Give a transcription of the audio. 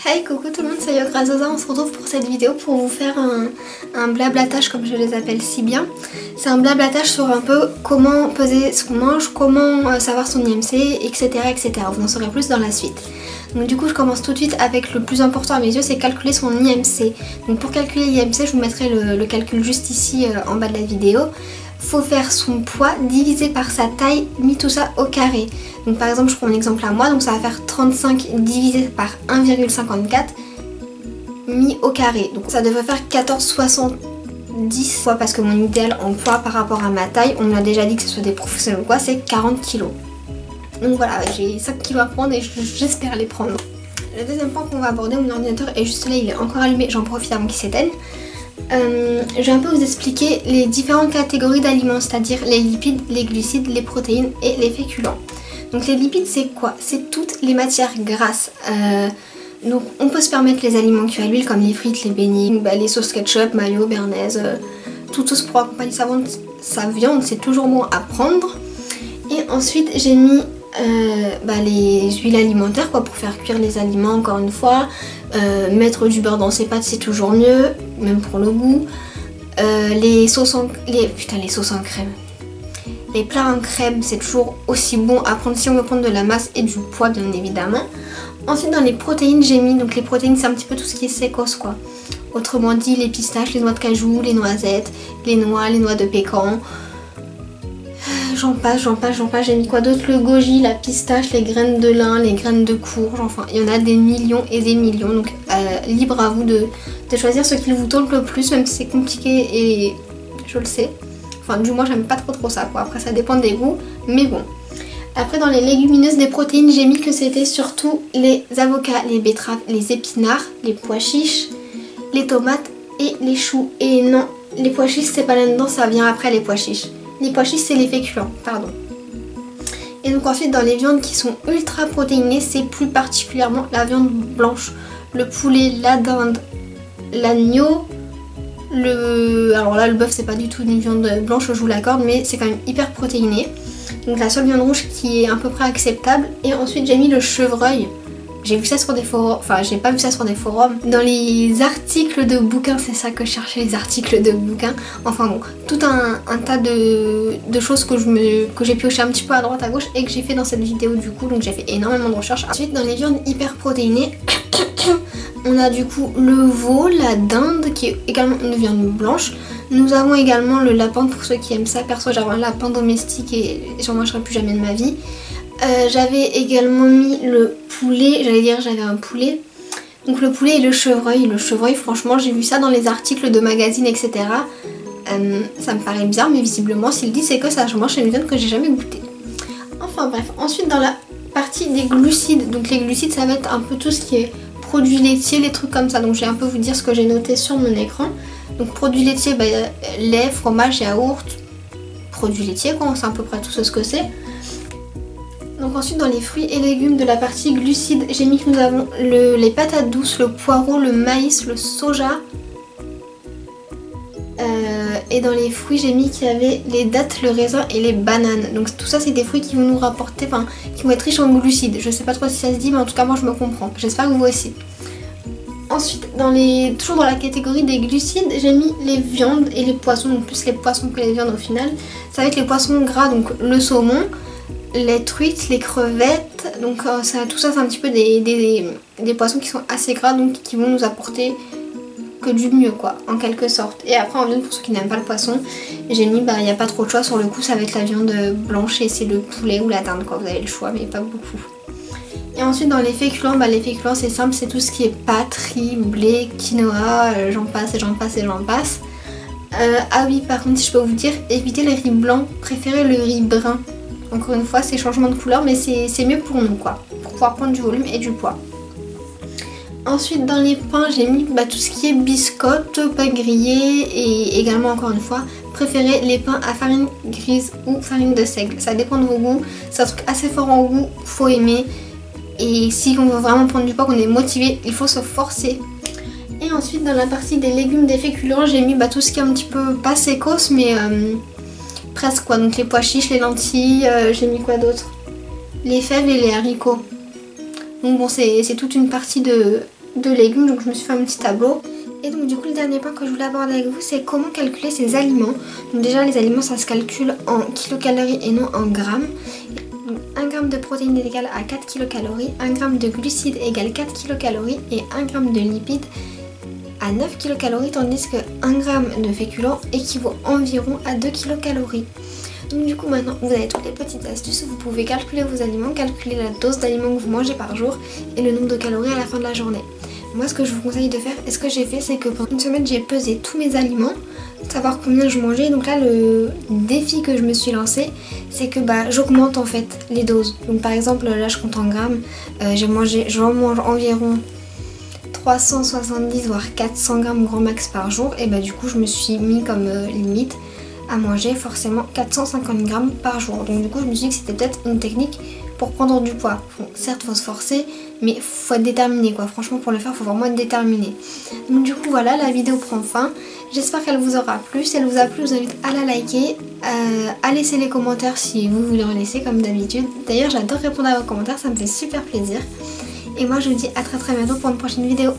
Hey, coucou tout le monde, c'est Yograzosa. On se retrouve pour cette vidéo pour vous faire un blablatage comme je les appelle si bien. C'est un blablatage sur un peu comment peser ce qu'on mange, comment savoir son IMC, etc., etc. Vous en saurez plus dans la suite. Donc du coup je commence tout de suite avec le plus important à mes yeux, c'est calculer son IMC. Donc pour calculer l'IMC, je vous mettrai le calcul juste ici en bas de la vidéo. Faut faire son poids divisé par sa taille, mis tout ça au carré. Donc par exemple je prends un exemple à moi, donc ça va faire 35 divisé par 1,54 mis au carré. Donc ça devrait faire 14,70 fois parce que mon idéal en poids par rapport à ma taille, on me l'a déjà dit que ce soit des professionnels ou quoi, c'est 40 kg. Donc voilà, j'ai 5 kg à prendre et j'espère les prendre. Le deuxième point qu'on va aborder, mon ordinateur est juste là, il est encore allumé, j'en profite avant qu'il s'éteigne. Je vais un peu vous expliquer les différentes catégories d'aliments, c'est-à-dire les lipides, les glucides, les protéines et les féculents. Donc les lipides c'est quoi? C'est toutes les matières grasses. Donc on peut se permettre les aliments cuits à l'huile comme les frites, les beignets, les sauces ketchup, mayo, béarnaise, tout ce pour accompagner sa viande, c'est toujours bon à prendre. Et ensuite j'ai mis les huiles alimentaires pour faire cuire les aliments encore une fois. Mettre du beurre dans ses pâtes c'est toujours mieux, même pour le goût. Les sauces en crème. Les plats en crème c'est toujours aussi bon à prendre si on veut prendre de la masse et du poids bien évidemment. Ensuite dans les protéines j'ai mis, donc les protéines c'est un petit peu tout ce qui est sécos quoi. Autrement dit les pistaches, les noix de cajou, les noisettes, les noix de pécan. J'en passe, j'ai mis quoi d'autre? Le goji, la pistache, les graines de lin, les graines de courge, enfin il y en a des millions et des millions. Donc libre à vous de choisir ce qui vous tente le plus, même si c'est compliqué et je le sais. Enfin du moins j'aime pas trop ça quoi, après ça dépend des goûts, mais bon. Après dans les légumineuses des protéines j'ai mis que c'était surtout les avocats, les betteraves, les épinards, les pois chiches, les tomates et les choux. Et non, les pois chiches c'est pas là-dedans, ça vient après les pois chiches. Les pois chiches c'est les féculents, pardon. Et donc ensuite dans les viandes qui sont ultra protéinées, c'est plus particulièrement la viande blanche. Le poulet, la dinde, l'agneau, alors là le bœuf c'est pas du tout une viande blanche, je vous l'accorde, mais c'est quand même hyper protéiné. Donc la seule viande rouge qui est à peu près acceptable. Et ensuite j'ai mis le chevreuil. J'ai vu ça sur des forums, enfin j'ai pas vu ça sur des forums. Dans les articles de bouquins, c'est ça que je cherchais, les articles de bouquins. Enfin bon, tout un tas de choses que j'ai pioché un petit peu à droite à gauche et que j'ai fait dans cette vidéo du coup. Donc j'ai fait énormément de recherches. Ensuite dans les viandes hyper protéinées, on a du coup le veau, la dinde qui est également une viande blanche. Nous avons également le lapin pour ceux qui aiment ça. Perso j'avais un lapin domestique et j'en mangerai plus jamais de ma vie. J'avais également mis le poulet, j'avais un poulet. Donc le poulet et le chevreuil. Le chevreuil franchement j'ai vu ça dans les articles de magazines etc. Ça me paraît bizarre mais visiblement s'il dit c'est que ça mange, c'est une viande que j'ai jamais goûté. Enfin bref, ensuite dans la partie des glucides. Donc les glucides ça va être un peu tout ce qui est produits laitiers, les trucs comme ça. Donc je vais un peu vous dire ce que j'ai noté sur mon écran. Donc produits laitiers, lait, fromage, yaourt, produits laitiers quoi, c'est à peu près tout ce que c'est. Donc ensuite dans les fruits et légumes de la partie glucides, j'ai mis que nous avons les patates douces, le poireau, le maïs, le soja. Et dans les fruits j'ai mis qu'il y avait les dattes, le raisin et les bananes. Donc tout ça c'est des fruits qui vont nous rapporter, enfin qui vont être riches en glucides. Je sais pas trop si ça se dit mais en tout cas moi je me comprends. J'espère que vous aussi. Ensuite toujours dans la catégorie des glucides j'ai mis les viandes et les poissons. Donc plus les poissons que les viandes au final. Ça va être les poissons gras, donc le saumon, les truites, les crevettes, donc tout ça c'est un petit peu des poissons qui sont assez gras donc qui vont nous apporter que du mieux quoi en quelque sorte. Et après en viande pour ceux qui n'aiment pas le poisson j'ai mis il n'y a pas trop de choix, sur le coup ça va être la viande blanche et c'est le poulet ou la dinde quoi, vous avez le choix mais pas beaucoup. Et ensuite dans les féculents, les féculents c'est simple, c'est tout ce qui est pâtes, riz, blé, quinoa, j'en passe et j'en passe et j'en passe. Ah oui par contre si je peux vous dire, évitez les riz blancs, préférez le riz brun. Encore une fois c'est changement de couleur mais c'est mieux pour nous quoi, pour pouvoir prendre du volume et du poids. Ensuite dans les pains j'ai mis tout ce qui est biscottes, pain grillé et également encore une fois préférez les pains à farine grise ou farine de seigle. Ça dépend de vos goûts, c'est un truc assez fort en goût, faut aimer. Et si on veut vraiment prendre du poids, qu'on est motivé, il faut se forcer. Et ensuite dans la partie des légumes, des féculents, j'ai mis tout ce qui est un petit peu pas sécos mais presque quoi. Donc les pois chiches, les lentilles, j'ai mis quoi d'autre? Les fèves et les haricots. Donc bon c'est toute une partie de de légumes, donc je me suis fait un petit tableau. Et donc du coup le dernier point que je voulais aborder avec vous, c'est comment calculer ces aliments. Donc déjà les aliments ça se calcule en kilocalories et non en grammes. Donc 1 g de protéines est égal à 4 kilocalories, 1 g de glucides égale 4 kilocalories et 1 g de lipides à 9 kilocalories, tandis que 1 g de féculents équivaut environ à 2 kilocalories. Donc du coup maintenant vous avez toutes les petites astuces, vous pouvez calculer vos aliments, calculer la dose d'aliments que vous mangez par jour et le nombre de calories à la fin de la journée. Moi ce que je vous conseille de faire et ce que j'ai fait, c'est que pendant une semaine j'ai pesé tous mes aliments, savoir combien je mangeais. Donc là le défi que je me suis lancé, c'est que j'augmente en fait les doses. Donc par exemple là je compte en grammes, j'en mange environ 370 voire 400 grammes grand max par jour. Et du coup je me suis mis comme limite à manger forcément 450 grammes par jour. Donc du coup je me suis dit que c'était peut-être une technique pour prendre du poids. Bon, certes faut se forcer, mais faut être déterminé quoi. Franchement pour le faire faut vraiment être déterminé. Donc du coup voilà, la vidéo prend fin. J'espère qu'elle vous aura plu. Si elle vous a plu, je vous invite à la liker, à laisser les commentaires si vous voulez en laisser comme d'habitude. D'ailleurs j'adore répondre à vos commentaires, ça me fait super plaisir. Et moi je vous dis à très bientôt pour une prochaine vidéo.